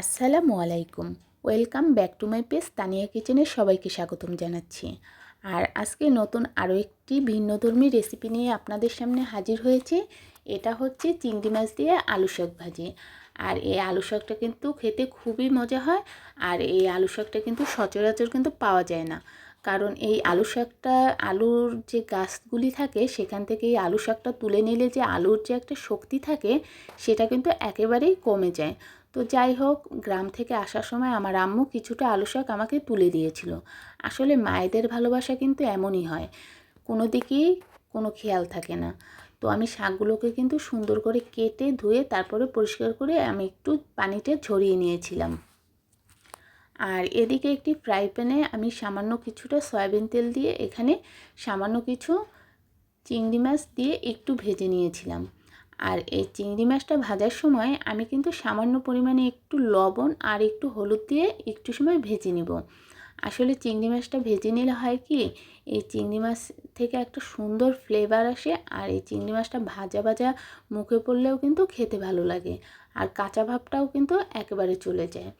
আসসালামু আলাইকুম। Welcome back to my page Tania কিচেনে সবাইকে স্বাগতম জানাচ্ছি। আর আজকে নতুন আরও একটি ভিন্নধর্মী রেসিপি নিয়ে আপনাদের সামনে হাজির হয়েছি। এটা হচ্ছে চিংড়ি মাছ দিয়ে আলু শাক ভাজি। আর এই আলু শাকটা কিন্তু খেতে খুবই মজা হয়। আর এই আলু শাকটা কিন্তু সচরাচর কিন্তু পাওয়া যায় না, কারণ এই আলু শাকটা আলুর যে গাছগুলি থাকে সেখান থেকে এই আলু শাকটা তুলে নিলে যে আলুর যে একটা শক্তি থাকে সেটা কিন্তু একেবারেই কমে যায়। তো যাই হোক, গ্রাম থেকে আসার সময় আমার আম্মু কিছুটা আলু শাক আমাকে তুলে দিয়েছিল। আসলে মায়েদের ভালোবাসা কিন্তু এমনই হয়, কোনো দিকেই কোনো খেয়াল থাকে না। তো আমি শাকগুলোকে কিন্তু সুন্দর করে কেটে ধুয়ে তারপরে পরিষ্কার করে আমি একটু পানিতে ঝরিয়ে নিয়েছিলাম। আর এদিকে একটি ফ্রাই প্যানে আমি সামান্য কিছুটা সয়াবিন তেল দিয়ে এখানে সামান্য কিছু চিংড়ি মাছ দিয়ে একটু ভেজে নিয়েছিলাম। আর এই চিংড়ি মাছটা ভাজার সময় আমি কিন্তু সামান্য পরিমাণে একটু লবণ আর একটু হলুদ দিয়ে একটু সময় ভেজে নিব। আসলে চিংড়ি মাছটা ভেজে নিলে হয় কি, এই চিংড়ি মাছ থেকে একটা সুন্দর ফ্লেভার আসে। আর এই চিংড়ি মাছটা ভাজা ভাজা মুখে পড়লেও কিন্তু খেতে ভালো লাগে, আর কাঁচা ভাবটাও কিন্তু একেবারে চলে যায়।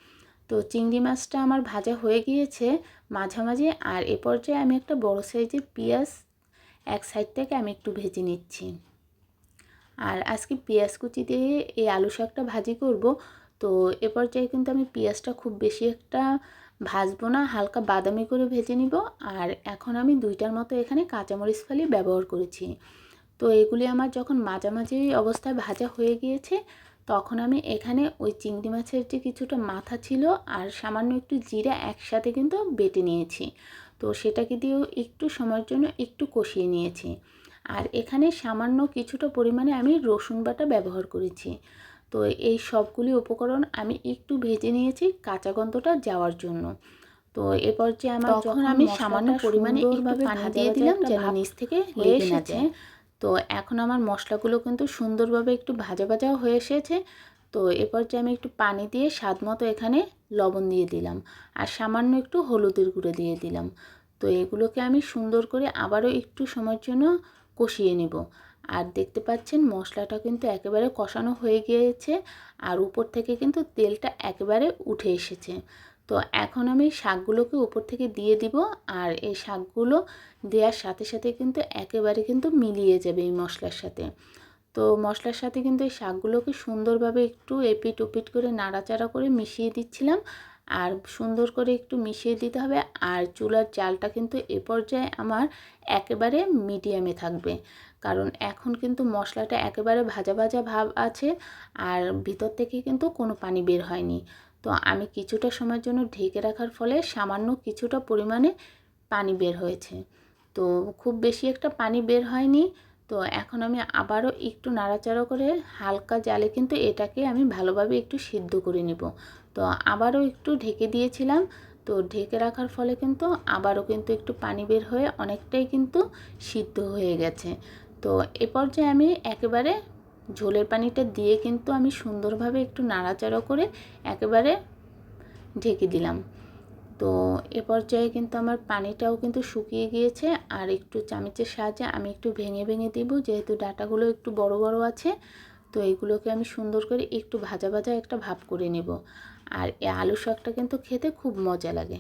তো চিংড়ি মাছটা আমার ভাজা হয়ে গিয়েছে মাঝামাঝি। আর এ পর্যায়ে আমি একটা বড় সাইজের পেঁয়াজ এক সাইড থেকে আমি একটু ভেজে নিচ্ছি। আর আজকে পেঁয়াজ কুচি দিয়ে এই আলু শাকটা ভাজি করব। তো এ পর্যায়ে কিন্তু আমি পেঁয়াজটা খুব বেশি একটা ভাজবো না, হালকা বাদামি করে ভেজে নিব। আর এখন আমি 2টার মতো এখানে কাঁচামরিচ ফালি ব্যবহার করেছি। তো এগুলি আমার যখন মাঝামাঝি অবস্থায় ভাজা হয়ে গিয়েছে, তখন আমি এখানে ওই চিংড়ি মাছের যে কিছুটা মাথা ছিল আর সামান্য একটু জিরা একসাথে কিন্তু বেটে নিয়েছি। তো সেটাকে দিয়েও একটু সময়ের জন্য একটু কষিয়ে নিয়েছি। আর এখানে সামান্য কিছুটা পরিমাণে আমি রসুন বাটা ব্যবহার করেছি। তো এই সবগুলি উপকরণ আমি একটু ভেজে নিয়েছি কাঁচা গন্ধটা যাওয়ার জন্য। তো এ পর্যায়ে আমার যখন আমি সামান্য পরিমাণে একটু পানি দিয়ে দিলাম যেন নিচ থেকে লেগে না যায়। তো এখন আমার মশলাগুলো কিন্তু সুন্দরভাবে একটু ভাজা ভাজাও হয়ে এসেছে। তো এ পর্যায়ে আমি একটু পানি দিয়ে স্বাদ মতো এখানে লবণ দিয়ে দিলাম, আর সামান্য একটু হলুদের গুঁড়ো দিয়ে দিলাম। তো এগুলোকে আমি সুন্দর করে আবারও একটু সময়ের জন্য কষিয়ে নেব। আর দেখতে পাচ্ছেন মশলাটা কিন্তু একেবারে কষানো হয়ে গিয়েছে, আর উপর থেকে কিন্তু তেলটা একেবারে উঠে এসেছে। তো এখন আমি শাকগুলোকে উপর থেকে দিয়ে দিব। আর এই শাকগুলো দেওয়ার সাথে সাথে কিন্তু একেবারে কিন্তু মিলিয়ে যাবে এই মশলার সাথে। তো মশলার সাথে কিন্তু এই শাকগুলোকে সুন্দরভাবে একটু এপিট ওপিট করে নাড়াচাড়া করে মিশিয়ে দিচ্ছিলাম। আর সুন্দর করে একটু মিশিয়ে দিতে হবে। আর চুলার জালটা কিন্তু এ পর্যায়ে আমার একেবারে মিডিয়ামে থাকবে, কারণ এখন কিন্তু মশলাটা একেবারে ভাজা ভাজা ভাব আছে, আর ভিতর থেকে কিন্তু কোনো পানি বের হয়নি। তো আমি কিছুটা সময়ের জন্য ঢেকে রাখার ফলে সামান্য কিছুটা পরিমাণে পানি বের হয়েছে। তো খুব বেশি একটা পানি বের হয়নি। তো এখন আমি আবারও একটু নাড়াচাড়া করে হালকা জালে কিন্তু এটাকে আমি ভালোভাবে একটু সিদ্ধ করে নেব। তো আবারও একটু ঢেকে দিয়েছিলাম। তো ঢেকে রাখার ফলে কিন্তু আবারও কিন্তু একটু পানি বের হয়ে অনেকটাই কিন্তু সিদ্ধ হয়ে গেছে। তো এ পর্যায়ে আমি একেবারে ঝোলের পানিটা দিয়ে কিন্তু আমি সুন্দরভাবে একটু নাড়াচাড়া করে একেবারে ঢেকে দিলাম। তো এ পর্যায়ে কিন্তু আমার পানিটাও কিন্তু শুকিয়ে গিয়েছে। আর একটু চামচের সাহায্যে আমি একটু ভেঙে ভেঙে দেব, যেহেতু ডাঁটাগুলো একটু বড় বড় আছে। তো এগুলোকে আমি সুন্দর করে একটু ভাজা ভাজা একটা ভাপ করে নেব। আর এই আলু শাকটা কিন্তু খেতে খুব মজা লাগে।